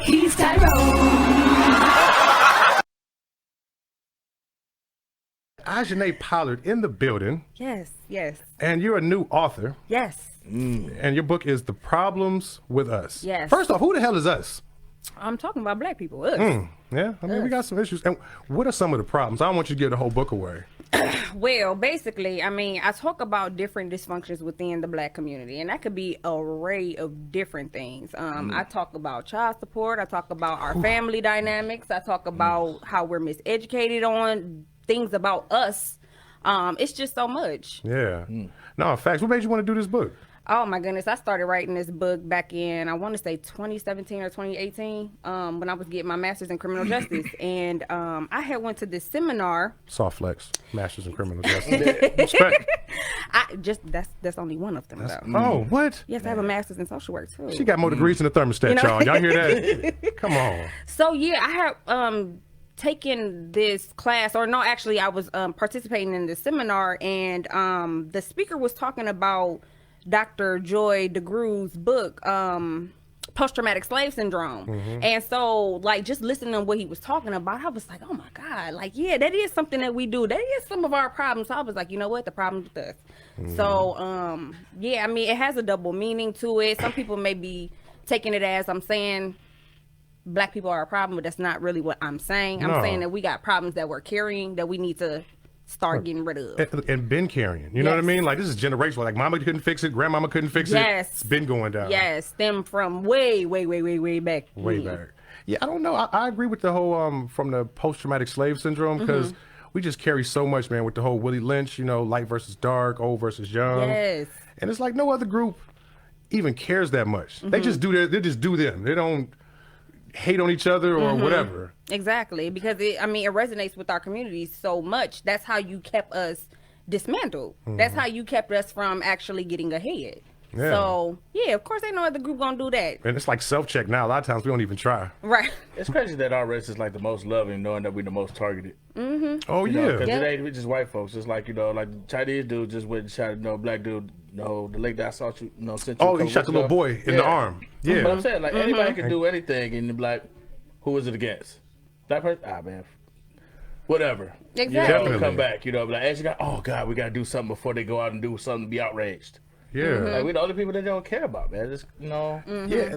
He's Tyrone. Ishanae Pollard in the building. Yes, yes. And you're a new author. Yes. And your book is The Problems with Us. Yes. First off, who the hell is us? I'm talking about black people. Us. Yeah, I mean, we got some issues. And what are some of the problems? I don't want you to give the whole book away. Well, basically, I mean, I talk about different dysfunctions within the black community, and that could be an array of different things. I talk about child support. I talk about our family dynamics. I talk about how we're miseducated on things about us. It's just so much. Yeah. No, facts. What made you want to do this book? Oh my goodness, I started writing this book back in, I want to say 2017 or 2018, when I was getting my master's in criminal justice. And I had went to this seminar. Soft flex, master's in criminal justice. Respect. That's only one of them, though. Oh, what? Yes, I have a master's in social work too. She got more degrees in the thermostat, y'all. Y'all hear that? Come on. So yeah, I have taken this class, or no, actually I was participating in the seminar, and the speaker was talking about Dr. Joy DeGruy's book, Post-Traumatic Slave Syndrome. And so, like, just listening to what he was talking about, I was like, oh my God, like, yeah, that is something that we do. That is some of our problems. So I was like, you know what, the problem with us. So, yeah, I mean, it has a double meaning to it. Some people may be taking it as I'm saying black people are a problem, but that's not really what I'm saying. I'm saying that we got problems that we're carrying that we need to start getting rid of. And been carrying. You know what I mean? Like, this is generational. Like, mama couldn't fix it, grandmama couldn't fix it. It's been going down. Yes, stem from way back. Way back. Yeah, I don't know. I agree with the whole, from the post-traumatic slave syndrome, because we just carry so much, man, with the whole Willie Lynch, you know, light versus dark, old versus young. Yes. And it's like no other group even cares that much. They just do they just do them. They don't hate on each other or whatever. Exactly, because it resonates with our community so much. That's how you kept us dismantled. That's how you kept us from actually getting ahead. Yeah. So yeah, of course ain't no other group gonna do that. And it's like self-check now. A lot of times we don't even try. Right. It's crazy that our race is like the most loving, knowing that we're the most targeted. Oh, You yeah. Because today we just white folks. It's like, you know, like the Chinese dude just went and shot, black dude. No, the lake that I saw you, sent you. Oh, he shot the little boy in the arm. Yeah. But I'm saying, like, anybody can do anything, and be like, who is it against? Black person? Ah, man. Whatever. Exactly. You know, come back, like, as you got, oh, God, we got to do something before they go out and do something to be outraged. Yeah. Like, we're the only people that don't care about, man. Just, Yeah,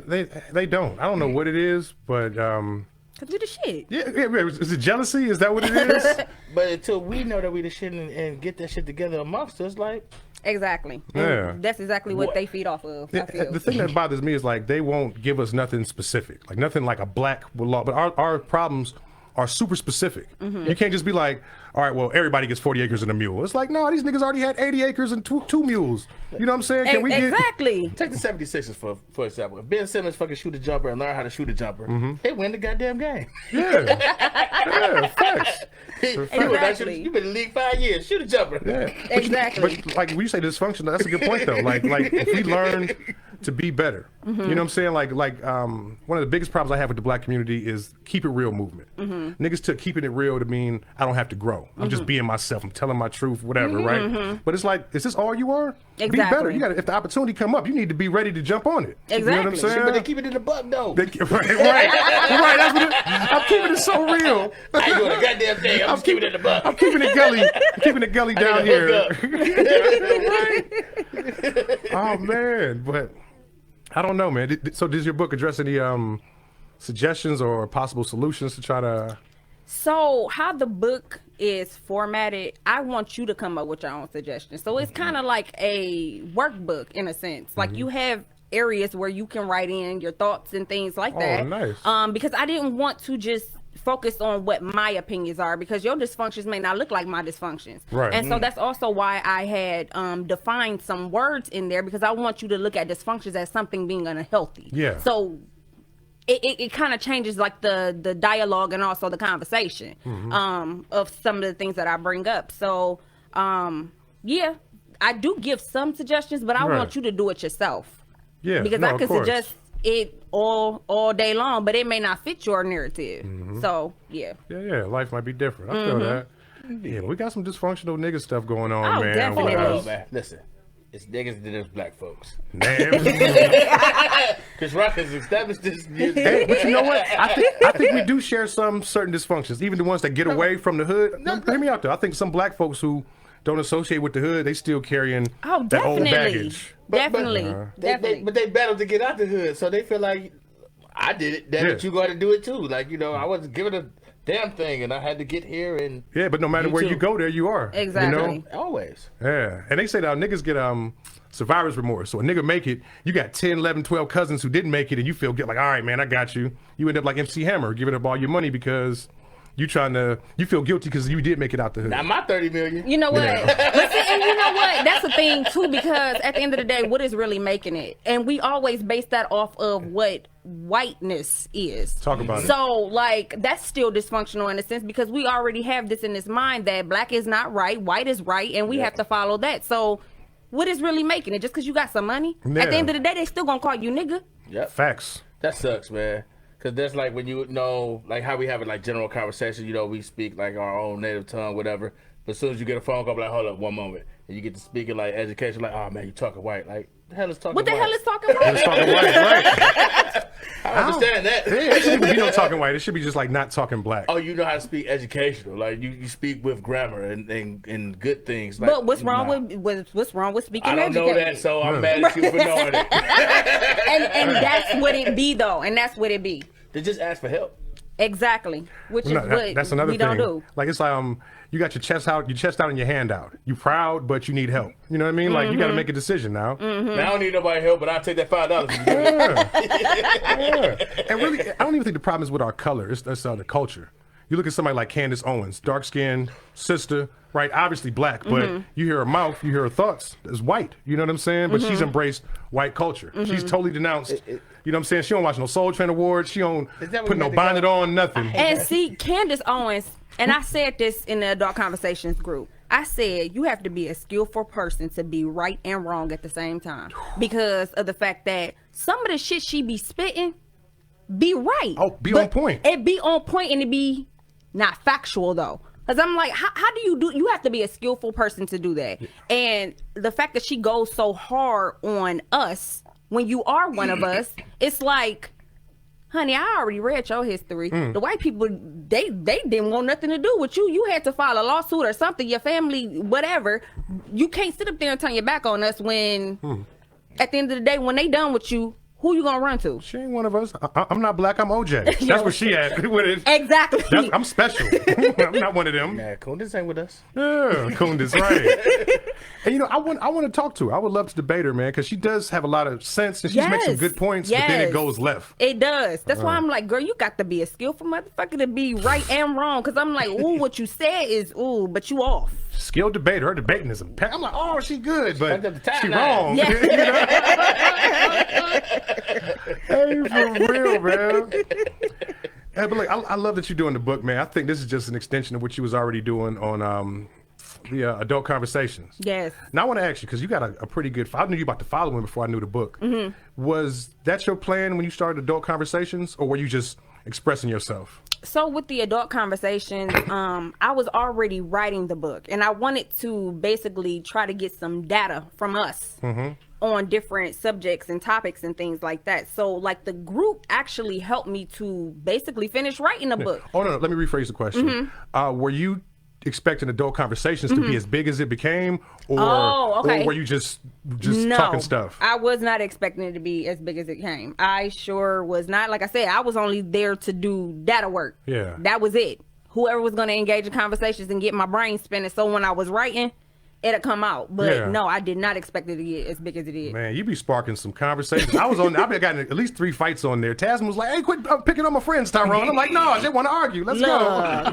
they don't. I don't know what it is, but Cause we the shit. yeah. Is it jealousy? Is that what it is? But until we know that we the shit and get that shit together amongst us, like, Exactly. Yeah. And that's exactly what they feed off of. I feel. The thing that bothers me is like they won't give us nothing specific, like nothing like a black law. But our problems are super specific. You can't just be like, all right, well, everybody gets 40 acres and a mule. It's like, no, these niggas already had 80 acres and two mules. You know what I'm saying? Can we Exactly. Take the 76ers for example. If Ben Simmons fucking shoot a jumper and learn how to shoot a jumper, they win the goddamn game. Yeah, facts. Exactly. You've been in the league 5 years. Shoot a jumper. Yeah. Exactly. But like when you say dysfunction, that's a good point though. Like if we learn to be better, you know what I'm saying? Like one of the biggest problems I have with the black community is keep it real movement. Niggas took keeping it real to mean I don't have to grow. I'm just being myself. I'm telling my truth, whatever, right? But it's like, is this all you are? Be better. You got to, if the opportunity come up, you need to be ready to jump on it. Exactly. You know what I'm saying? But they keep it in the buck though. Right. That's what I'm keeping it so real. I ain't doing a goddamn thing. I'm just keeping it in the buck. I'm keeping it gully. I'm keeping it gully down here. Oh man, but I don't know, man. So does your book address any suggestions or possible solutions to try to? So how the book is formatted, I want you to come up with your own suggestions. So it's kind of like a workbook in a sense. Like you have areas where you can write in your thoughts and things like that. Oh, nice. Because I didn't want to just focus on what my opinions are, because your dysfunctions may not look like my dysfunctions. Right. And so that's also why I had defined some words in there, because I want you to look at dysfunctions as something being unhealthy. Yeah. So it kind of changes like the dialogue and also the conversation of some of the things that I bring up. So yeah, I do give some suggestions, but I want you to do it yourself. Yeah, because I could suggest it all day long, but it may not fit your narrative. So yeah. Yeah, life might be different. I feel that. Yeah, we got some dysfunctional nigga stuff going on, Oh, man. definitely. Oh, man. Listen, It's niggas than there's black folks. Damn. Because Rock has established this. Hey, but you know what? I think we do share some certain dysfunctions. Even the ones that get away from the hood. Hear me out though. I think some black folks who don't associate with the hood, they still carrying that old baggage. Definitely. But they battled to get out the hood, so they feel like I did it. Damn it, you got to do it too. Like, you know, I wasn't given a damn thing, and I had to get here. And yeah, but no matter where you go, there you are. Exactly. You know? Always. Yeah, and they say that niggas get survivor's remorse. So a nigga make it, you got 10, 11, 12 cousins who didn't make it, and you feel like, all right, man, I got you. You end up like MC Hammer, giving up all your money because you feel guilty because you did make it out the hood. Not my 30 million. You know what? Yeah. Listen, and you know what? That's the thing too, because at the end of the day, what is really making it? And we always base that off of what whiteness is. Talk about it. So, like, that's still dysfunctional in a sense because we already have this in this mind that black is not right, white is right, and we have to follow that. So, what is really making it? Just because you got some money? Yeah. At the end of the day, they still gonna call you nigga. Yep. Facts. That sucks, man. Because there's like when you know, like how we have it like general conversation, you know, we speak like our own native tongue, whatever. But as soon as you get a phone call, like, hold up, one moment. And you get to speaking like education, like, oh man, you talking white. Like, the hell is talking What the white? hell is talking white? It's talking white, right? I understand that. Yeah, it shouldn't be no talking white. It should be just like not talking black. Oh, you know how to speak educational. Like, you speak with grammar and good things. Like, But what's wrong with speaking I don't know educated? that, so I'm mad at you for knowing it. and that's what it be though, and that's what it be. They just ask for help. Exactly, which is what that's another we thing. don't do. Like it's like you got your chest out and your hand out. You proud, but you need help. You know what I mean? Like you got to make a decision now. Mm-hmm. Now I don't need nobody help, but I'll take that $5. Yeah. And really, I don't even think the problem is with our color. It's the culture. You look at somebody like Candace Owens, dark skinned sister, right? Obviously black, but you hear her mouth, you hear her thoughts. It's white. You know what I'm saying? But she's embraced white culture. She's totally denounced. You know what I'm saying? She don't watch no Soul Train Awards. She don't put no bonnet on, nothing. And see, Candace Owens, and I said this in the Adult Conversations group. I said you have to be a skillful person to be right and wrong at the same time because of the fact that some of the shit she be spitting be right. Oh, be on point. It be on point and it be not factual though. Because I'm like, how do you have to be a skillful person to do that. And the fact that she goes so hard on us when you are one of us, it's like, honey, I already read your history. The white people, they didn't want nothing to do with you. You had to file a lawsuit or something, your family, whatever. You can't sit up there and turn your back on us when, at the end of the day, when they done with you, who you gonna run to? She ain't one of us. I'm not black. I'm OJ. That's where she at with it. Exactly. I'm special. I'm not one of them. Yeah, Kundis ain't with us. Yeah, Kundis, right. And you know, I want to talk to her. I would love to debate her, man, because she does have a lot of sense and she makes some good points, but then it goes left. It does. That's why I'm like, girl, you got to be a skillful motherfucker to be right and wrong. Because I'm like, ooh, what you said is ooh, but you off. Skilled debater. Her debating is I'm like, oh, she good, but she now. wrong. Yeah. You know? Hey, for real, man. Hey, but look, I love that you're doing the book, man. I think this is just an extension of what you was already doing on the Adult Conversations. Yes. Now I want to ask you, because you got a pretty good, I knew you about the following before I knew the book. Was that your plan when you started Adult Conversations, or were you just expressing yourself? So with the Adult Conversations, I was already writing the book, and I wanted to basically try to get some data from us on different subjects and topics and things like that. So like the group actually helped me to basically finish writing the book. Oh, no, let me rephrase the question. Were you expecting Adult Conversations to be as big as it became, or, or were you just talking stuff? I was not expecting it to be as big as it came. I sure was not. Like I said, I was only there to do data work. Yeah. That was it. Whoever was going to engage in conversations and get my brain spinning, so when I was writing, it'll come out. But no, I did not expect it to get as big as it did. Man, you be sparking some conversations. I've gotten at least 3 fights on there. Tasman was like, hey, quit picking on my friends, Tyrone. I'm like, no, I just want to argue. Let's go.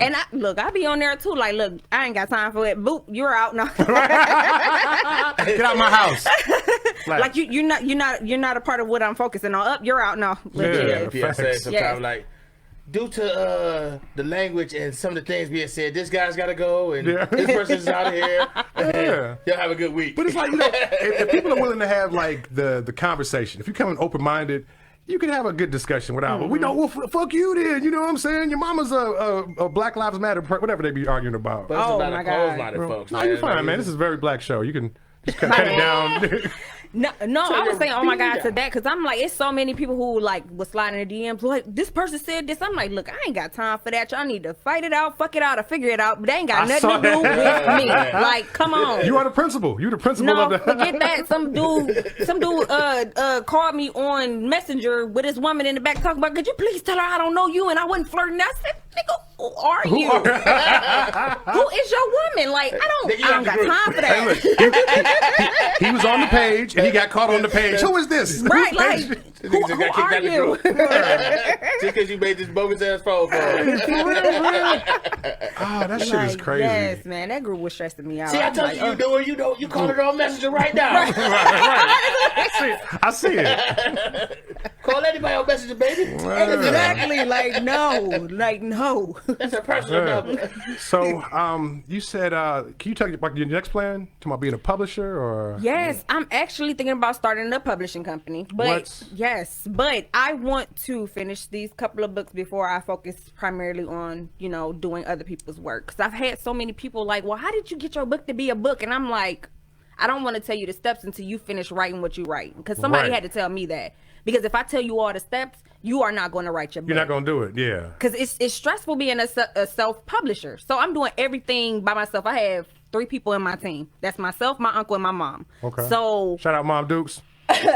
And I be on there too. Like, look, I ain't got time for it. Boop, you're out now. Get out my house. Like you're not a part of what I'm focusing on. Up, you're out now. Yeah, PSA sometimes like, due to the language and some of the things being said, this guy's got to go and this person's out of here. Y'all have a good week. But it's like, you know, if people are willing to have like the conversation, if you come in open-minded, you can have a good discussion without, well, we know, well, fuck you then, you know what I'm saying? Your mama's a Black Lives Matter, whatever they be arguing about. But it's a lot of closed-minded folks. No, you're fine, man. This is a very black show. You can Just cut it down. No, I was saying, oh my God, to that, because I'm like, it's so many people who like was sliding in the DMs, like, this person said this. I'm like, look, I ain't got time for that. Y'all need to fight it out, fuck it out, or figure it out. But they ain't got nothing to do with me. Like, come on. You are the principal. You the principal of the. Forget that. Some dude called me on Messenger with his woman in the back talking about, could you please tell her I don't know you and I wasn't flirting. I said, nigga, who are you? Who is your woman? Like, I don't got time for that. Hey, look, he was on the page and he got caught on the page. Who is this? Right, like, who are you? Just because you made this bogus ass phone call. Oh, that shit is crazy. Yes, man, that group was stressing me out. See, I told you, you call it on Messenger right now. Right. I see it. Call anybody on Messenger, baby. Exactly. Like no. That's a personal number. So, you said, can you talk about your next plan? Talking about being a publisher or? Yes, I'm actually thinking about starting a publishing company. But yes, but I want to finish these couple of books before I focus primarily on, doing other people's work. Because I've had so many people like, well, how did you get your book to be a book? And I'm like, I don't want to tell you the steps until you finish writing what you write. Because somebody had to tell me that. Because if I tell you all the steps, you are not going to write your book. You're not going to do it, yeah. Because it's stressful being a self-publisher. So I'm doing everything by myself. I have 3 people in my team. That's myself, my uncle, and my mom. Okay. So shout out Mom Dukes.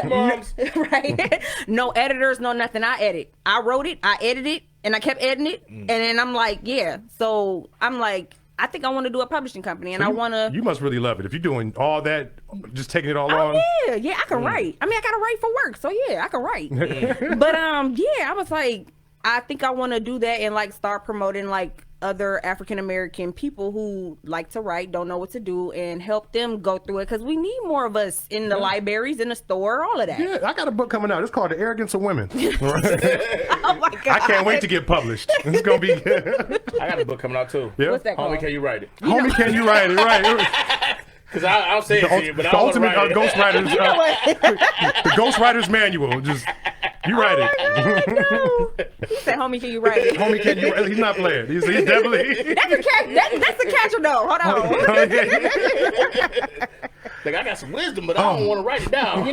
Moms. Right? No editors, no nothing. I edit. I wrote it, I edited it, and I kept editing it. And then I'm like, yeah. So I'm like, I think I want to do a publishing company, and I want to. You must really love it if you're doing all that, just taking it all on. Yeah, I can write. I mean, I gotta write for work, so yeah, I can write. But I was like, I think I want to do that and like start promoting like other African American people who like to write, don't know what to do, and help them go through it, because we need more of us in the libraries, in the store, all of that. Yeah, I got a book coming out. It's called The Arrogance of Women. Oh my God. I can't wait to get published. It's gonna be good. I got a book coming out too. Yeah. What's that called? Homie, can you write it? Homie, can you write it? Right. Because I'll say it to you, but I the don't ultimate write it. ghostwriters, the ghostwriter's manual. Just you write it. No. He said, "Homie, can you write it?" Homie, can you? He's not playing. He's definitely. That's a catch. That's a catcher, though. Hold on. Like, I got some wisdom, but I don't want to write it down.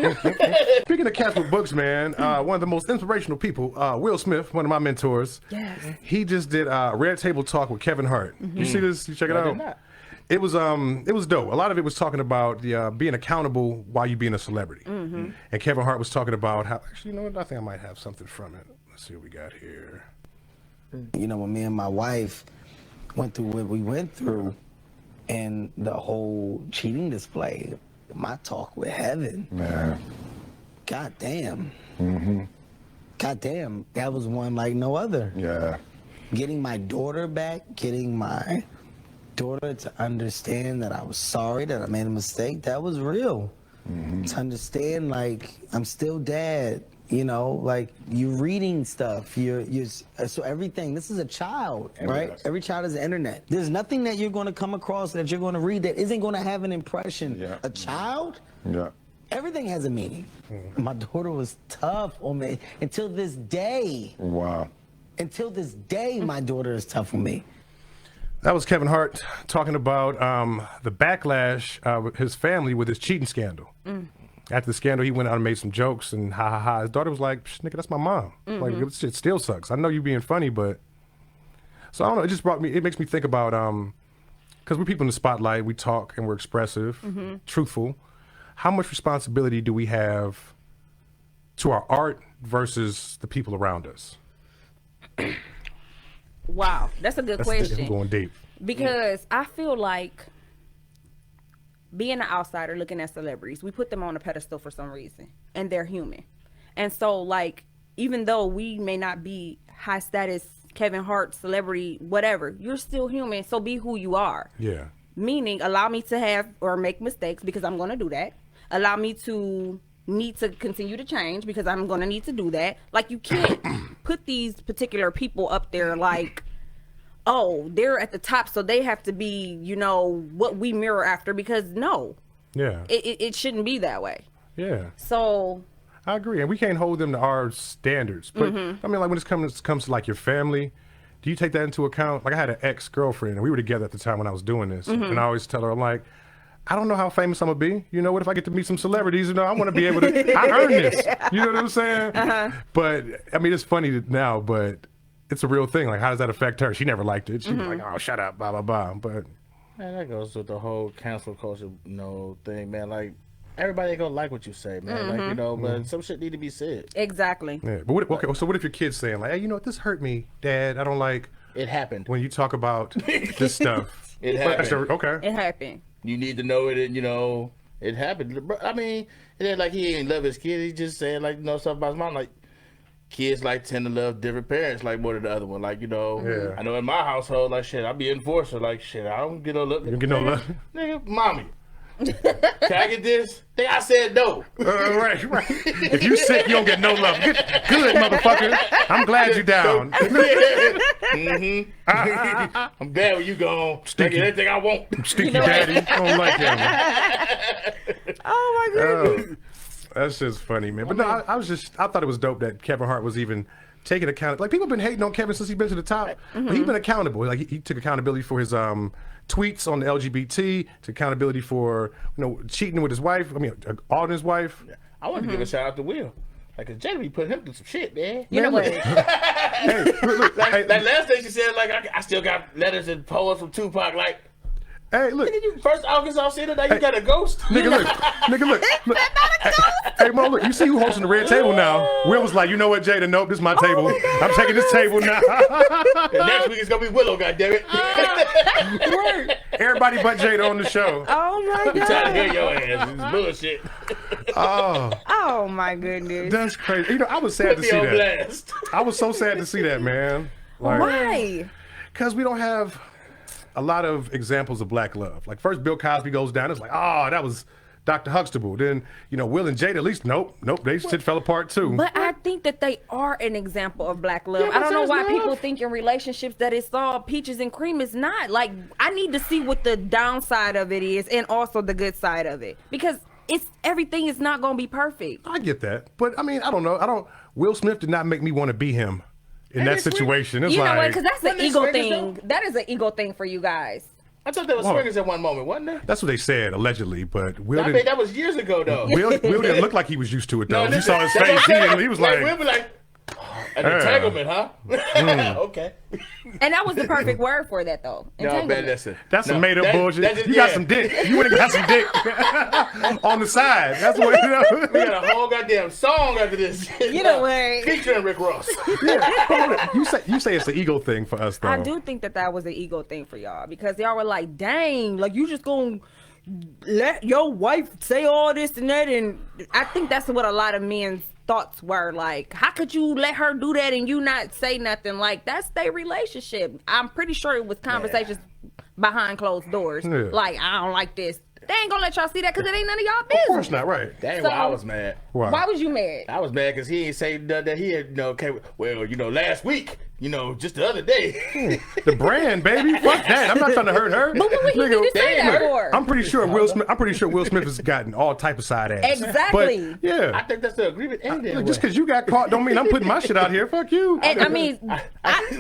Speaking of cats with books, man, one of the most inspirational people, Will Smith, one of my mentors. Yes. He just did Red Table Talk with Kevin Hart. You see this? You check it out. I did not. It was dope. A lot of it was talking about the being accountable while you being a celebrity. And Kevin Hart was talking about how, actually, you know what? I think I might have something from it. Let's see what we got here. When me and my wife went through what we went through and the whole cheating display, my talk with heaven. Yeah. God damn. God damn. That was one like no other. Yeah. Getting my daughter back, getting my daughter to understand that I was sorry, that I made a mistake, that was real. To understand, like, I'm still dad, like, you're reading stuff, so everything, this is a child, right? Every child is the internet. There's nothing that you're going to come across that you're going to read that isn't going to have an impression. Yeah. A child? Yeah. Everything has a meaning. My daughter was tough on me until this day. Wow. Until this day, my daughter is tough on me. That was Kevin Hart talking about the backlash with his family with his cheating scandal. After the scandal, he went out and made some jokes and ha ha ha. His daughter was like, nigga, that's my mom. Like, this shit still sucks. I know you being funny, but. So I don't know, it makes me think about, because we're people in the spotlight, we talk and we're expressive, truthful. How much responsibility do we have to our art versus the people around us? Wow, that's a good question. I'm going deep. Because I feel like being an outsider looking at celebrities, we put them on a pedestal for some reason, and they're human. And so, like, even though we may not be high status, Kevin Hart, celebrity, whatever, you're still human, so be who you are. Yeah. Meaning, allow me to have or make mistakes, because I'm going to do that. Allow me to need to continue to change, because I'm going to need to do that. Like, you can't put these particular people up there like, oh, they're at the top, so they have to be, what we mirror after, because no. Yeah. It shouldn't be that way. Yeah. So I agree, and we can't hold them to our standards. But I mean, like, when it comes to like your family, do you take that into account? Like, I had an ex-girlfriend, and we were together at the time when I was doing this, and I always tell her, I'm like, I don't know how famous I'm gonna be. You know, what if I get to meet some celebrities? You know, I want to be able to. I earned this. You know what I'm saying? But I mean, it's funny now, but it's a real thing. Like, how does that affect her? She never liked it. She was like, "Oh, shut up, blah blah blah." But man, that goes with the whole cancel culture, thing, man. Like, everybody ain't gonna like what you say, man. Like, but some shit need to be said. Exactly. yeah. But okay, so what if your kid's saying like, "Hey, you know what? This hurt me, Dad. I don't like It happened. when you talk about this stuff." It happened. Okay. It happened. You need to know it, and it happened. I mean, it ain't like he ain't love his kid. He just saying like stuff about his mom. Like, kids like tend to love different parents like more than the other one. Like, Yeah. I know in my household, like shit, I be enforcer. Like shit, I don't get no love. You don't get no love? Nigga, mommy. Can I get this? Then I said no. Right. If you sick, you don't get no love. Good, motherfucker. I'm glad you down. I'm glad when you gone. I Stinky. get anything I want. Stinky daddy. I don't like him. Oh my goodness. That's just funny, man. But no, I thought it was dope that Kevin Hart was even taking account. Like, people have been hating on Kevin since he's been to the top, but he's been accountable. Like, he took accountability for his tweets on the LGBT, took accountability for cheating with his wife. I mean, on his wife. I want to give a shout out to Will. Like, cause Jamie put him through some shit, man. You know what? Hey, look, Like last day she said, like, I still got letters and poems from Tupac. Like, hey, look. nigga, you first Arkansas city, now you got a ghost. Nigga, look. Hey, Mo, look, you see who hosting the red table now? Will was like, you know what, Jada? Nope, this is my table. I'm taking this table now. And next week it's gonna be Willow, goddammit. Right. Everybody but Jada on the show. Oh my I'm tired of god. hearing your ass. This is bullshit. Oh my goodness. That's crazy. I was sad Put to me see on that. blast. I was so sad to see that, man. Like, Why? because we don't have a lot of examples of black love. Like, first Bill Cosby goes down, it's like, oh, that was Dr. Huxtable. Then, Will and Jada, at least, nope, they shit fell apart too. But I think that they are an example of black love. Yeah, I don't know but why that's people love. think in relationships that it's all peaches and cream. It's not. Like, I need to see what the downside of it is and also the good side of it. Because everything is not going to be perfect. I get that. But, I mean, I don't know. Will Smith did not make me want to be him in that situation. It's You know like, what? Because that's an Wasn't it ego swingers, thing. That is an ego thing for you guys. I thought there was swingers at one moment, wasn't there? that's what they said, allegedly. But Will I didn't. think that was years ago, though. Will didn't look like he was used to it, though. You listen, saw his that's what face. I'm saying. He was like, We'll be like, an Yeah. entanglement, huh? Okay. And that was the perfect word for that, though. No, man, Entanglement. listen. that's some No, made up that- bullshit. that just- You got yeah. some dick. You would have got some dick on the side. That's what We got a whole goddamn song after this. You know what? Featuring Rick Ross. Yeah. You say it's the ego thing for us, though. I do think that was an ego thing for y'all because y'all were like, dang, like you just gonna let your wife say all this and that. And I think that's what a lot of men's thoughts were like, how could you let her do that and you not say nothing? Like, that's their relationship. I'm pretty sure it was conversations behind closed doors. Yeah. Like, I don't like this. They ain't gonna let y'all see that because it ain't none of y'all business. Of course not, right? That ain't So- why I was mad. Why? Why was you mad? I was mad because he ain't say nothing that he had, last week, just the other day. The brand, baby. Fuck that. I'm not trying to hurt her. But what would he Nigga, need to say damn. that for? I'm pretty sure Will Smith has gotten all type of side ass. Exactly. But, yeah. I think that's the agreement. Look, just because you got caught don't mean I'm putting my shit out here. Fuck you. And I mean,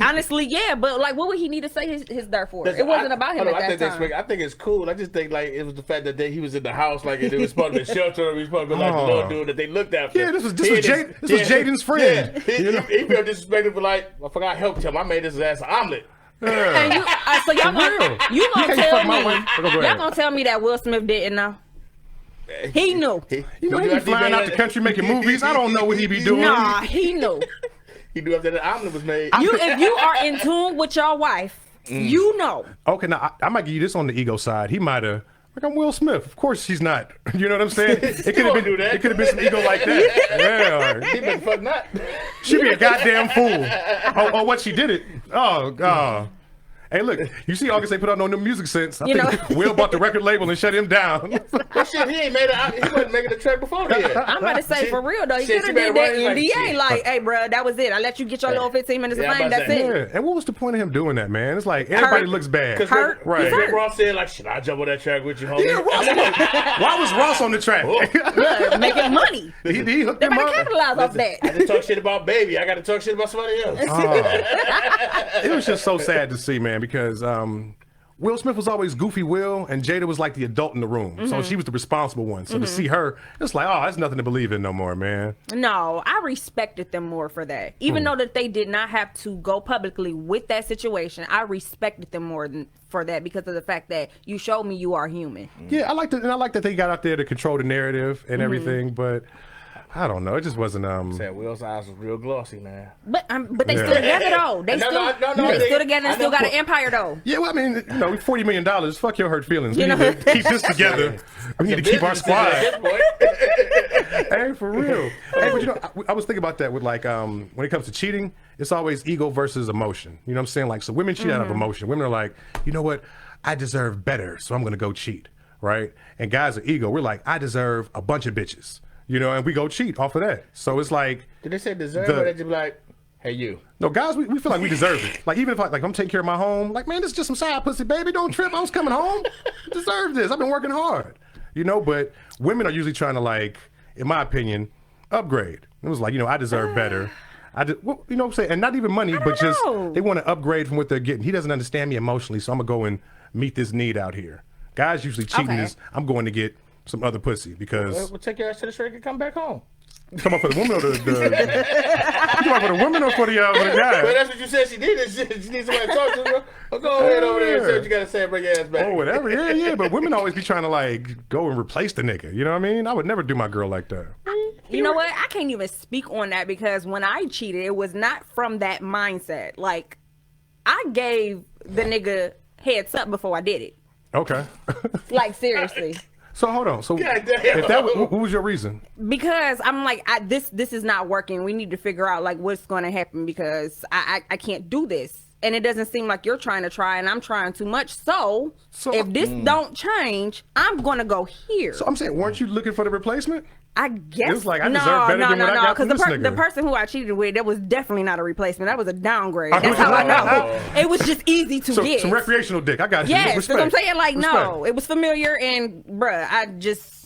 honestly, yeah, but like, what would he need to say his dirt for? Listen, It wasn't about him I at that time. I think it's cool. I just think like it was the fact that he was in the house, like it was supposed to be shelter, he was supposed to be like the little dude that they looked after. Yeah, this was Jaden's friend. Yeah, he felt disrespectful. Like I forgot I helped him. I made his ass an omelet. And you, so y'all real. you gonna can't tell fuck my me? wife. Go ahead. Y'all gonna tell me that Will Smith didn't know? He knew. You know, he be flying out the country making movies. I don't know what he be doing. Nah, he knew. He knew after the omelet was made. If you are in tune with your wife, you know. Okay, now I might give you this on the ego side. He might have. Like, I'm Will Smith. Of course she's not. You know what I'm saying? It could have don't do been. that. It could have been some ego like that. Yeah. He been fuck not. She be a goddamn fool. Oh, what she did it. Oh, God. Hey, look, you see August they put out no new music since. I think Will bought the record label and shut him down. But shit, he wasn't making the track before that. I'm about to say for real though, he shit, could have she did better that run it like NDA. shit. Like, hey, bro, that was it. I let you get your little 15 minutes of Yeah, I'm fame. about That's to say. it. Yeah. And what was the point of him doing that, man? It's like everybody looks bad. Because Hurt. Right. Rick Ross said like, "Should I jump on that track with you, homie?" Yeah, why was Ross on the track? Look, making money. he hooked They him better up. capitalize off that. I just talk shit about Baby. I got to talk shit about somebody else. It was just so sad to see, man, because Will Smith was always goofy Will, and Jada was like the adult in the room. So she was the responsible one. So to see her, it's like, oh, that's nothing to believe in no more, man. No, I respected them more for that. Even though that they did not have to go publicly with that situation, I respected them more for that because of the fact that you showed me you are human. Yeah, I like that they got out there to control the narrative and everything, but I don't know. It just wasn't. Said Will's eyes was real glossy, man. But they still together though. They still together and still got an empire though. Yeah, well, I mean, $40 million. Fuck your hurt feelings. We need to keep this together. We need to keep our squad. Hey, for real. Hey, but I was thinking about that with like when it comes to cheating, it's always ego versus emotion. You know what I'm saying? Like, so women cheat out of emotion. Women are like, you know what? I deserve better, so I'm gonna go cheat, right? And guys are ego. We're like, I deserve a bunch of bitches. And we go cheat off of that. So it's like... Did they say deserve or they just be like, hey, you? No, guys, we feel like we deserve it. Like, even if I'm taking care of my home, like, man, this is just some side pussy, baby. Don't trip. I was coming home. I deserve this. I've been working hard. But women are usually trying to, like, in my opinion, upgrade. It was like, I deserve better. You know what I'm saying? And not even money, but just they want to upgrade from what they're getting. He doesn't understand me emotionally, so I'm going to go and meet this need out here. Guys usually cheating is, I'm going to get some other pussy because... We'll take your ass to the straight and come back home. Come on for the woman or the you talking for the woman or for the guy? Well, that's what you said she needed. She needs somebody to talk to her. Well, go ahead over there and say what you got to say and bring your ass back. Oh, whatever. Yeah. But women always be trying to, like, go and replace the nigga. You know what I mean? I would never do my girl like that. You know what? I can't even speak on that because when I cheated, it was not from that mindset. Like, I gave the nigga heads up before I did it. Okay. Like, seriously. So hold on. So what was your reason? Because I'm like, this is not working. We need to figure out like what's going to happen because I can't do this. And it doesn't seem like you're trying to try and I'm trying too much. So if this don't change, I'm going to go here. So I'm saying, weren't you looking for the replacement? I guess. It was like, I deserve better than what I got from this nigga. The person who I cheated with, that was definitely not a replacement. That was a downgrade. That's how I know. It was just easy to get. Some recreational dick. I got you. Yes, Respect. because I'm saying like, no, it was familiar and bruh,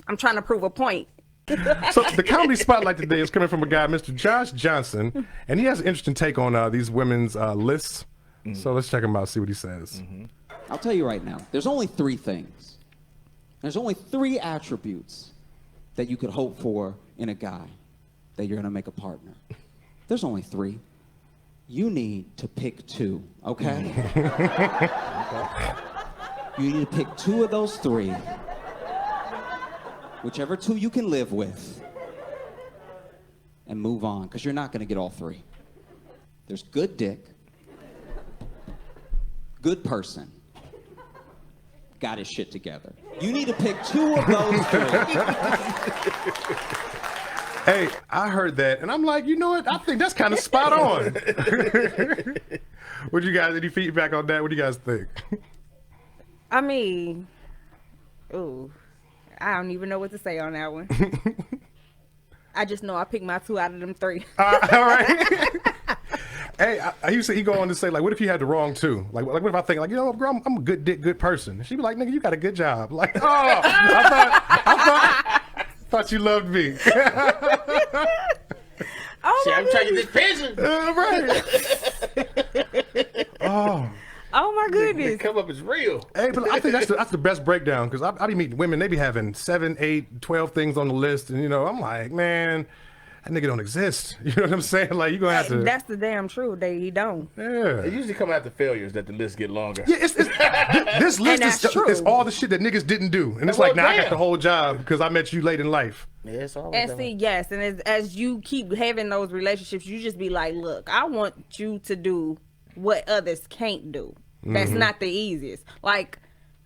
I'm trying to prove a point. So the comedy spotlight today is coming from a guy, Mr. Josh Johnson, and he has an interesting take on these women's lists. So let's check him out, see what he says. I'll tell you right now, there's only 3 things. There's only 3 attributes that you could hope for in a guy that you're gonna make a partner. There's only 3. You need to pick 2, okay? You need to pick 2 of those 3. Whichever 2 you can live with. And move on, because you're not gonna get all 3. There's good dick, good person, got his shit together. You need to pick 2 of those 3. Hey, I heard that, and I'm like, you know what? I think that's kind of spot on. What you guys, any feedback on that? What do you guys think? I mean, ooh, I don't even know what to say on that one. I just know I picked my 2 out of them 3. All right. Hey, he said he go on to say, like, what if you had the wrong 2? Like what if I think, like, girl, I'm a good dick, good person. She'd be like, nigga, you got a good job. Like, oh, I thought you loved me. Oh, see, I'm trying to get this pension. Right. Oh my goodness. The come up is real. Hey, but I think that's the best breakdown because I be meeting women, they be having 7, 8, 12 things on the list, and I'm like, man, that nigga don't exist. You know what I'm saying? Like, you gonna have to. That's the damn truth. He don't. Yeah. It usually come after failures that the list get longer. Yeah, this list is all the shit that niggas didn't do, and it's like, now I got the whole job because I met you late in life. Yeah, it's all. And see, yes, and as you keep having those relationships, you just be like, look, I want you to do what others can't do. That's not the easiest. Like,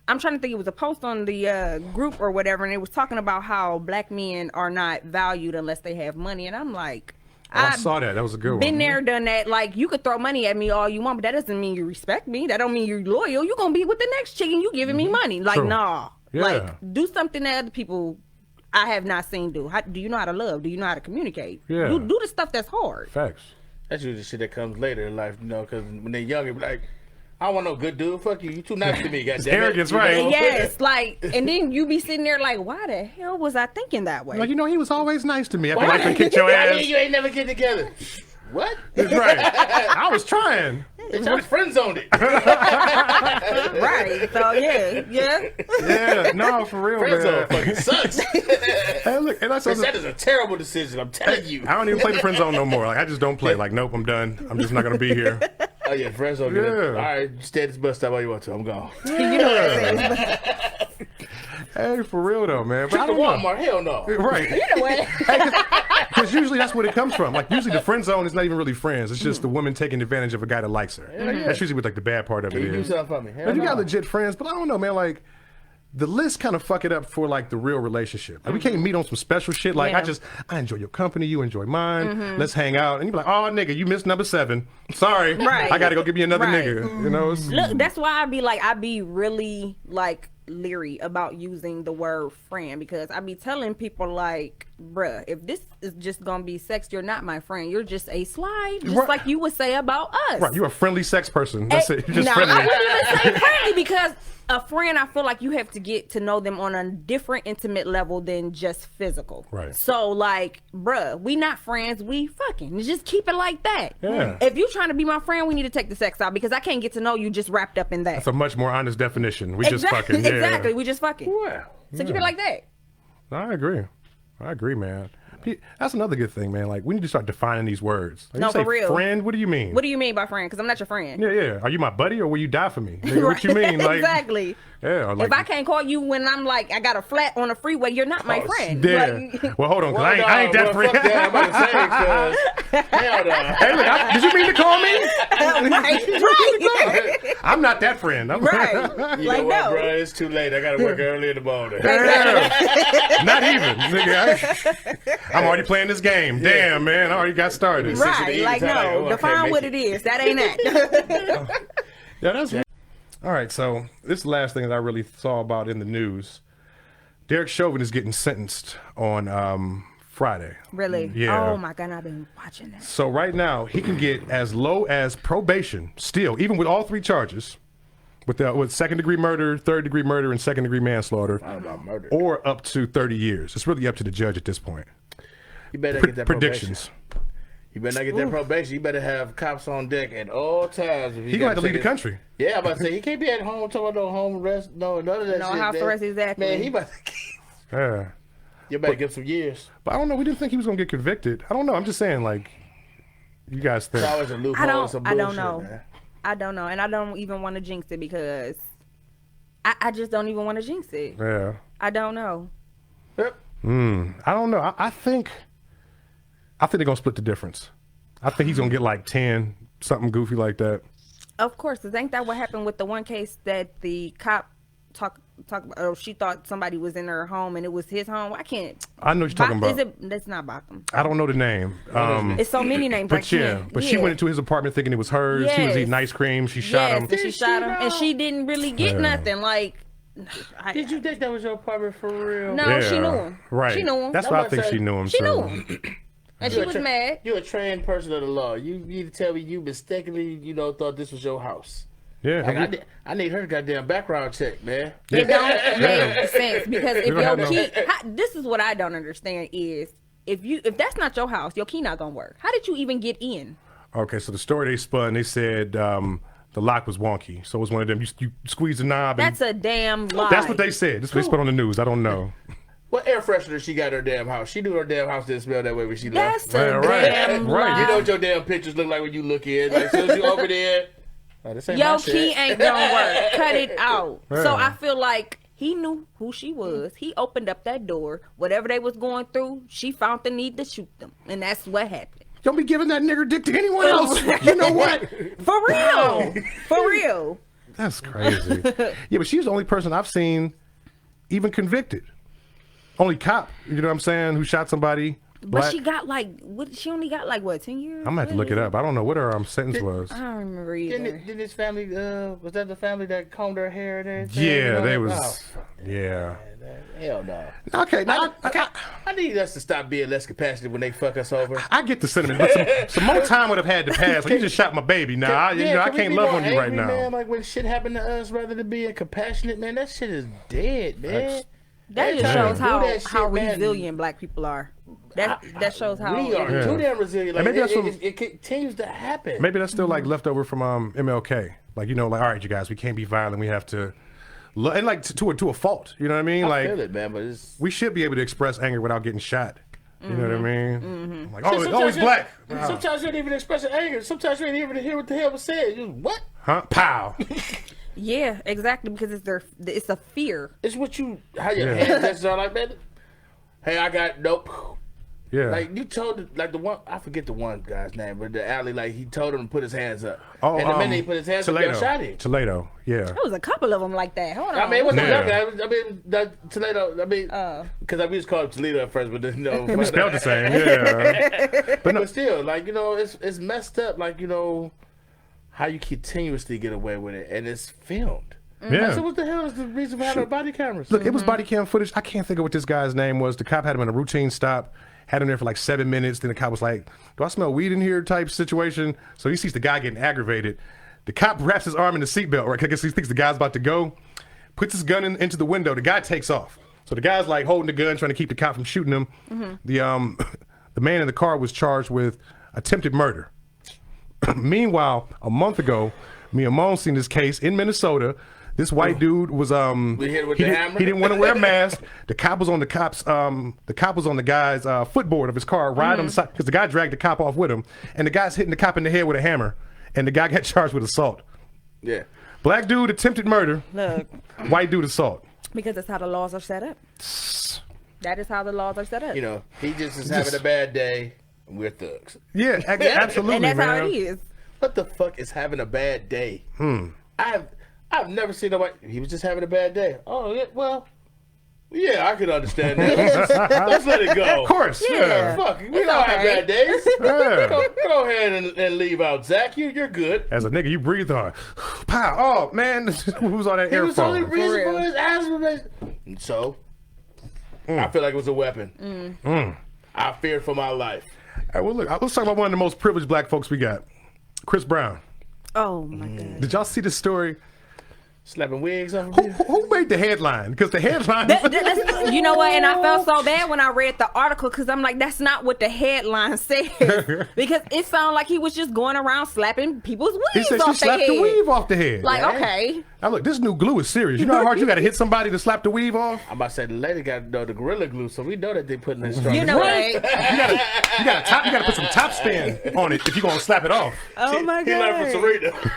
I'm trying to think, it was a post on the group or whatever, and it was talking about how black men are not valued unless they have money. And I'm like, I saw that. That was a good one. Been there, done that. Like, you could throw money at me all you want, but that doesn't mean you respect me. That don't mean you're loyal. You're going to be with the next chick and you giving me money. Like, True. nah. Yeah. Like, do something that other people I have not seen do. Do you know how to love? Do you know how to communicate? Yeah. Do the stuff that's hard. Facts. That's usually shit that comes later in life, because when they're younger, be like, I don't want no good dude. Fuck you. You too nice to me. Goddamn it. Arrogance, right? Yes, like, and then you be sitting there like, why the hell was I thinking that way? Like, he was always nice to me. After life and kicked your ass. You ain't never get together. What? That's right. I was trying. Y'all friend zoned it. Right. So yeah. Yeah, no, for real, Friend zone man. fucking sucks. Hey, look, and that's That is a terrible decision. I'm telling you. I don't even play the friend zone no more. Like I just don't play. Like nope, I'm done. I'm just not gonna be here. Oh yeah, friend zone. Yeah. All right, stay at this bus stop all you want to. I'm gone. You know what I'm saying? Hey, for real though, man. But I The don't know. Walmart, hell no. Right. You know what? Because usually that's where it comes from. Like usually the friend zone is not even really friends. It's just the woman taking advantage of a guy that likes her. That's usually what like the bad part of it You do is. something for me. Hell But you got no. legit friends, but I don't know, man. Like the list kind of fuck it up for like the real relationship. Like we can't meet on some special shit. Like Yeah. I enjoy your company, you enjoy mine. Let's hang out, and you be like, oh nigga, you missed number 7. Sorry, Right. I gotta go get me another Right. nigga. You know. Look, that's why I be really like leery about using the word friend, because I be telling people like, bruh, if this is just gonna be sex, you're not my friend. You're just a slide, just Right. like you would say about us. Right, you're a friendly sex person. That's it. You're just No, friendly. I wouldn't even say friendly, because a friend, I feel like you have to get to know them on a different intimate level than just physical. Right. So like, bruh, we not friends, we fucking. Just keep it like that. Yeah. If you trying to be my friend, we need to take the sex out, because I can't get to know you just wrapped up in that. That's a much more honest definition. We just Exactly. fucking. Yeah. Exactly. We just fucking. Wow. So keep it like that. I agree, man. That's another good thing, man. Like we need to start defining these words. Like, No, you say for real. friend, what do you mean? What do you mean by friend? Because I'm not your friend. Yeah. Are you my buddy or will you die for me? Nigga, what you mean? Like, Exactly. Yeah. Or like, If I can't call you when I'm like, I got a flat on the freeway, you're not my friend. Yeah. Like, Well, hold on, 'cause I ain't that well, friend. fuck that. I'm about to say, 'cause hell no. Hey, look, did you mean to call me? right. I'm not that friend. I'm Right. You Like, know what, no. bro? It's too late. I gotta work early in the morning. Yeah. Not even. Nigga, I'm already playing this game. Damn, man. I already got started. Right. Like, It's like, no. oh, I can't Define make what it. it is. That ain't that. Yeah, that's all right. So this is the last thing that I really saw about in the news. Derek Chauvin is getting sentenced on Friday. Really? Yeah. Oh my God, I've been watching that. So right now he can get as low as probation, still, even with all 3 charges, with second-degree murder, third-degree murder, and second-degree manslaughter, Not about murder. or up to 30 years. It's really up to the judge at this point. You better get that Predictions. probation. You better not get that probation. You better have cops on deck at all times. If He gonna have to leave the country. Yeah, I'm about to say he can't be at home talking about no home arrest, no none of that No shit. house man. arrest, exactly. Man, he about to. Yeah. You better give him some years. But I don't know. We didn't think he was gonna get convicted. I don't know. I'm just saying, like, you guys think? It's always a loophole. I don't. Some I don't bullshit, know. man. I don't know, and I don't even want to jinx it, because I just don't even want to jinx it. Yeah. I don't know. Yep. I don't know. I think they're gonna split the difference. I think he's gonna get like 10, something goofy like that. Of course, 'cause ain't that what happened with the one case that the cop talk about? Oh, she thought somebody was in her home and it was his home. I can't. I know what you're talking about. Is it? That's not Botham. I don't know the name. It's so many names. But yeah, but she went into his apartment thinking it was hers. He was Yes. eating ice cream. She shot him. And she shot him, and know? she didn't really get nothing. Like, Did you think that was your apartment for real? No, she knew him. Right. She knew him. That's why I think she knew him. She so. knew him. And she was mad. You're a trained person of the law. You need to tell me you mistakenly, thought this was your house. Yeah. Like, I need her goddamn background check, man. It don't make sense, because if don't have your no- key, this is what I don't understand is if that's not your house, your key not gonna work. How did you even get in? Okay, so the story they spun, they said the lock was wonky. So it was one of them. You squeeze the knob. And That's a damn lie. that's what they said. That's what they spun on the news. I don't know. What air freshener she got in her damn house? She knew her damn house didn't smell that way when she left. That's a Yeah, right. damn Right. lie. You know what your damn pictures look like when you look in. Like, as soon as you over there, oh, this ain't my Your shit. key ain't gonna work. Cut it out. Yeah. So I feel like he knew who she was. He opened up that door. Whatever they was going through, she found the need to shoot them, and that's what happened. Don't be giving that nigger dick to anyone else. You know what? For real. For real. That's crazy. Yeah, but she's the only person I've seen even convicted. Only cop, you know what I'm saying, who shot somebody. But Black. she got she only got 10 years? I'm gonna have to look it up. I don't know what her sentence was. I don't remember either. Didn't his family, was that the family that combed her hair and everything? Yeah, they like, was. Yeah. Hell no. Okay, now I need us to stop being less compassionate when they fuck us over. I get the sentiment, but some more time would have had to pass. Like, you just shot my baby. Now, I Can we can't be love more on you right angry, now. Man, like when shit happened to us, rather than being compassionate, man, that shit is dead, man. That just Yeah. shows Do how that shit, man. resilient black people are. That shows how we are Yeah. too damn resilient. And Like, maybe that's what- it continues to happen. Maybe that's still like leftover from MLK. Like, you know, like, all right, you guys, we can't be violent. We have to, and like to a fault. You know what I mean? I Like, feel it, man, but it's... we should be able to express anger without getting shot. You know what I mean? Mm-hmm. Like, oh, it's always black. Sometimes you don't even express your anger. Sometimes you ain't even hear what the hell was said. You what? Huh? Pow. Yeah, exactly, because it's a fear. It's what you how your hands are like, man. Hey, I got nope. Yeah. Like you told like the one I forget the one guy's name, but the alley like he told him to put his hands up. Oh, and the minute he put his hands up, he got shot him. Toledo. Yeah. There was a couple of them like that. Hold on. I mean, it wasn't Yeah. that guy. I mean, Toledo. I mean, because we just called him Toledo at first, but then We spelled the same. Yeah. But still, like you know, it's messed up. Like you know, how you continuously get away with it, and it's filmed. Yeah. So what the hell is the reason for having body cameras? Look, it was body cam footage. I can't think of what this guy's name was. The cop had him in a routine stop, had him there for like 7 minutes. Then the cop was like, "Do I smell weed in here?" type situation. So he sees the guy getting aggravated. The cop wraps his arm in the seatbelt, right? I guess he thinks the guy's about to go. Puts his gun into the window. The guy takes off. So the guy's like holding the gun, trying to keep the cop from shooting him. The man in the car was charged with attempted murder. Meanwhile, a month ago, me and Moan seen this case in Minnesota. This white dude was We hit with the hammer? He didn't want to wear a mask. The cop was on the cop was on the guy's footboard of his car, right on the side, because the guy dragged the cop off with him, and the guy's hitting the cop in the head with a hammer, and the guy got charged with assault. Yeah. Black dude attempted murder. Look, White dude assault. because that's how the laws are set up. That is how the laws are set up. You know, he just is having a bad day. And we're thugs. Yeah, absolutely, And that's man. how it is. What the fuck is having a bad day? I've never seen nobody. He was just having a bad day. Oh yeah, well, yeah, I can understand that. Let's let it go. Of course, yeah. Fuck, we don't have okay. bad days. Yeah. Go ahead and leave out Zach. You're good. As a nigga, you breathe hard. Pow. Oh man, who's on that He air was the only phone? reason real. for his asthma. And so, I feel like it was a weapon. I feared for my life. All right, well, look, let's talk about one of the most privileged black folks we got, Chris Brown. Oh my God. Did y'all see this story? Slapping wigs off of Who, people. who made the headline? Because the headline. You know what? And I felt so bad when I read the article because I'm like, that's not what the headline says. Because it sounded like he was just going around slapping people's He weaves said she off their slapped head. the weave off the head. Like, okay. Now look, this new glue is serious. You know how hard you got to hit somebody to slap the weave off? I'm about to say the lady got the gorilla glue, so we know that they putting that strong. You know what? You gotta put some top spin on it if you're gonna slap it off. Oh my He learned from God. Serena.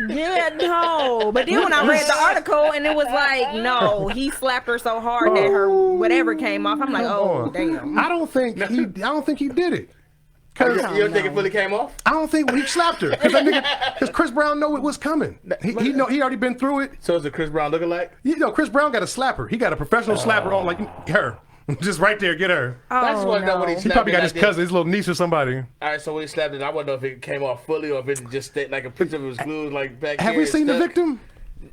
Yeah, no. But then when I read the article and it was like, no, he slapped her so hard that her whatever came off. I'm like, oh, damn. I don't think he did it. You Cause don't think it fully came off? I don't think he slapped her. Because Chris Brown know it was coming. He already been through it. So is it Chris Brown looking like? You know, Chris Brown got a slapper. He got a professional slapper on, like her. Just right there, get her. I just want to know what he He slapped probably it got like his cousin, his little niece or somebody. All right, so when he slapped it, I want to know if it came off fully or if it just stayed like a picture of it was glued like back Have here we and seen the stuck. victim?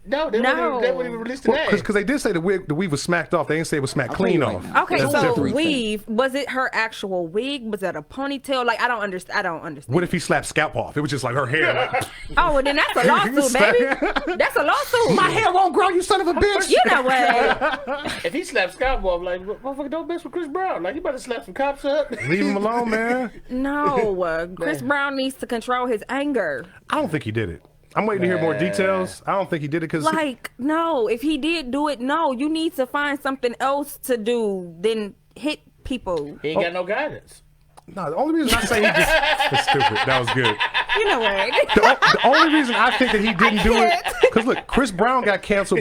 No, they No. wouldn't even release the name. Because they did say the weave was smacked off. They didn't say it was smacked I'll tell clean you right off. now. Okay, There's so only three weave, was it her actual wig? Was it a ponytail? Like, I don't understand. What if he slapped scalp off? It was just like her hair. Like, Oh, well, then that's a lawsuit, baby. That's a lawsuit. my hair won't grow, you son of a bitch. You know what? If he slapped scalp off, like, motherfucker, don't mess with Chris Brown. Like, you better slap some cops up. Leave him alone, man. No, Chris Brown needs to control his anger. I don't think he did it. I'm waiting to hear more details. I don't think he did it because Like, no, if he did do it, no, you need to find something else to do than hit people. He ain't got no guidance. no. The only reason I say he just that's stupid. That was good. You know what? The only reason I think that he didn't do it because look, Chris Brown got canceled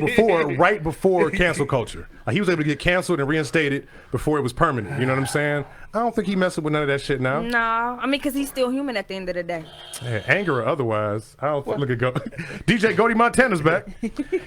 right before cancel culture. Like he was able to get canceled and reinstated before it was permanent. You know what I'm saying? I don't think he messing with none of that shit now. No, I mean, because he's still human at the end of the day. Yeah, anger or otherwise, I don't think. Look at go. DJ Goldie Montana's back.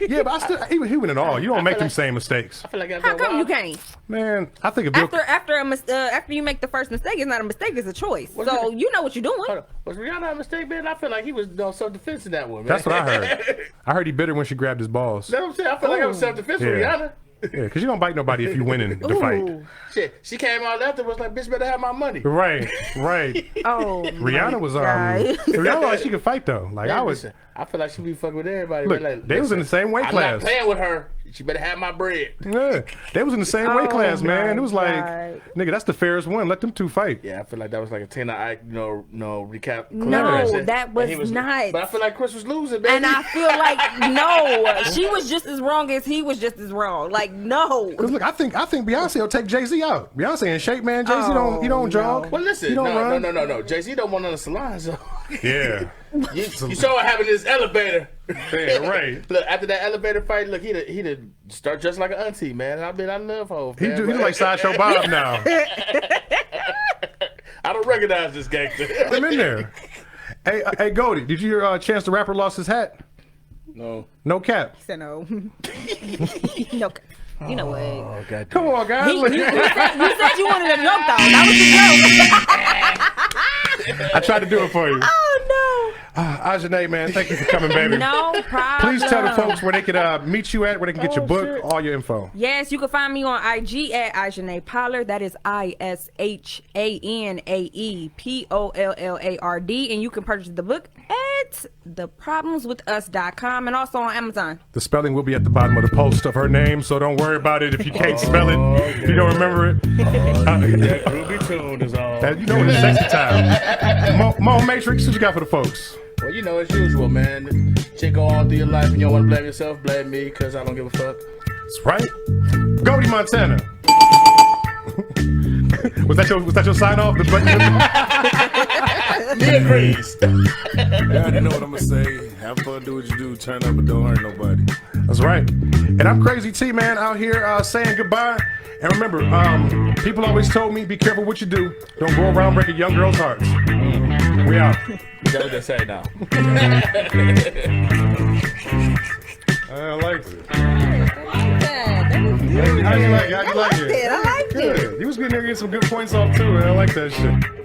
Yeah, but I still he human and all. You don't make them same mistakes, I feel like How come you can't? man. I think a Bill. After you make the first mistake, it's not a mistake; it's a choice. So you know what you're doing. Hold on. Was Rihanna a mistake, man? I feel like he was on self-defense in that one, man. That's what I heard. I heard he bit her when she grabbed his balls. That's what I'm saying. I feel like I was self-defense with Yeah. Rihanna. Yeah, because you don't bite nobody if you win in the fight. Ooh. Shit, she came out after was like, bitch, better have my money. Right. Oh, Rihanna was God. Rihanna like she could fight though. Like Man, I was. listen, I feel like she be fucking with everybody. Look, man. Like, they was in the same weight I'm class. not playing with her. She better have my bread. Yeah, they was in the same weight class, man. It was like, God. nigga, that's the fairest one. Let them two fight. Yeah, I feel like that was like a 10 Ike, no recap. No, that was not. But I feel like Chris was losing, baby. And I feel like no, she was just as wrong as he was just as wrong. Like no. Cause look, I think Beyonce will take Jay-Z out. Beyonce in shape, man. Jay-Z don't jog. Well, listen, He don't run. no. Jay-Z don't want on the salon, so. Yeah. You saw what happened in this elevator. Yeah, right. Look, after that elevator fight, look, he'd start just like an auntie, man. I love Hov. He like Sideshow Bob now. I don't recognize this gangster. I'm in there. Hey, Goldie, did you hear Chance the Rapper lost his hat? No. No cap. So no. No. You know what? Oh, God. Come on, guys. You said you wanted a joke though. That was the joke. I tried to do it for you. Oh Ishanae, man, thank you for coming, baby. no. No problem. Please tell the folks where they can meet you at, where they can get your book, shit. all your info. Yes, you can find me on IG at Ishanae Pollard. That is ISHANAE POLLARD. And you can purchase the book at theproblemswithus.com and also on Amazon. The spelling will be at the bottom of the post of her name, so don't worry about it if you can't spell it, if you don't remember it. That Ruby tune is on. You know it's sexy time. Mo Matrix, what you got for the folks? Well, you know, as usual, man. Shit go on through your life and you don't want to blame yourself, blame me, because I don't give a fuck. That's right. Goldie Montana. was that your sign off? He agrees. You already know what I'm gonna say. Have fun, do what you do, turn up, but don't hurt nobody. That's right. And I'm Crazy T, man, out here saying goodbye. And remember, people always told me, be careful what you do. Don't go around breaking young girls' hearts. We out. That's what they say now. I like it. That was good. How you like it? I liked it. Good. You was getting some good points off, too, man. I like that shit.